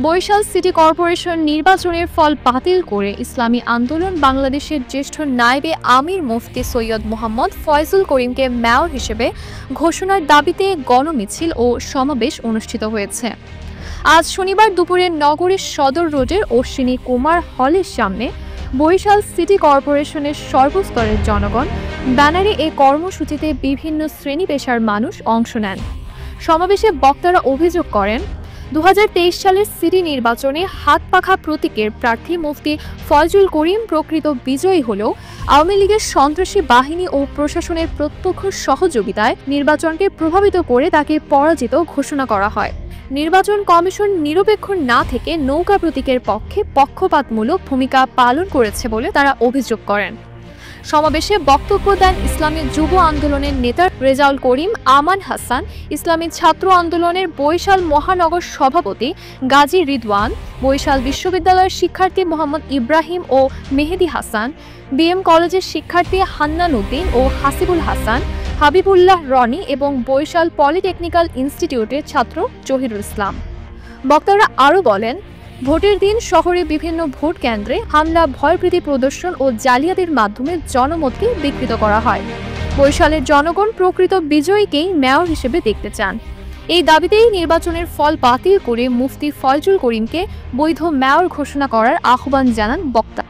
Barishal city corporation নির্বাচনের ফল বাতিল করে ইসলামী আন্দোলন বাংলাদেশের জ্যেষ্ঠ নায়েবে আমির মুফতি সৈয়দ মোহাম্মদ ফয়জুল করিমকে মেয়র হিসেবে ঘোষণার দাবিতে গণমিছিল ও সমাবেশ অনুষ্ঠিত হয়েছে। আজ শনিবার দুপুরে নগরের সদর রোডের অশ্বিনী কুমার হলের সামনে বরিশাল সিটি কর্পোরেশনের সর্বস্তরের জনগণ ব্যানারে এ কর্মসূচিতে বিভিন্ন শ্রেণী পেশার মানুষ অংশ নেন। সমাবেশে বক্তারা অভিযোগ করেন, 2023 সালের সিটি নির্বাচনে হাতপাখা প্রতীকের প্রার্থী মুফতি ফয়জুল করিম প্রকৃত বিজয়ী হলেও আওয়ামী লীগের সন্ত্রাসী বাহিনী ও প্রশাসনের প্রত্যক্ষ সহযোগিতায় নির্বাচনকে প্রভাবিত করে তাকে পরাজিত ঘোষণা করা হয়। নির্বাচন কমিশন নিরপেক্ষ না থেকে নৌকা প্রতীকের পক্ষে পক্ষপাতমূলক ভূমিকা পালন করেছে বলে তারা অভিযোগ করেন। সমাবেশে বক্তব্য দেন ইসলামী যুব আন্দোলনের নেতা রেজাউল করিম আমান হাসান, ইসলামী ছাত্র আন্দোলনের বরিশাল মহানগর সভাপতি গাজী রিদওয়ান, বরিশাল বিশ্ববিদ্যালয়ের শিক্ষার্থী মোহাম্মদ ইব্রাহিম ও মেহেদি হাসান, বিএম কলেজের শিক্ষার্থী হান্নান উদ্দিন ও হাসিবুল হাসান, হাবিবুল্লাহ রনি এবং বরিশাল পলিটেকনিক্যাল ইনস্টিটিউটের ছাত্র জহিরুল ইসলাম। বক্তারা আরও বলেন, ভোটের দিন শহরে বিভিন্ন ভোট কেন্দ্রে হামলা, ভয়ভীতি প্রদর্শন ও জালিয়াতির মাধ্যমে জনমতকে বিকৃত করা হয়। বরিশালের জনগণ প্রকৃত বিজয়ীকেই মেয়র হিসেবে দেখতে চান। এই দাবিতেই নির্বাচনের ফল বাতিল করে মুফতি ফয়জুল করিমকে বৈধ মেয়র ঘোষণা করার আহ্বান জানান বক্তা।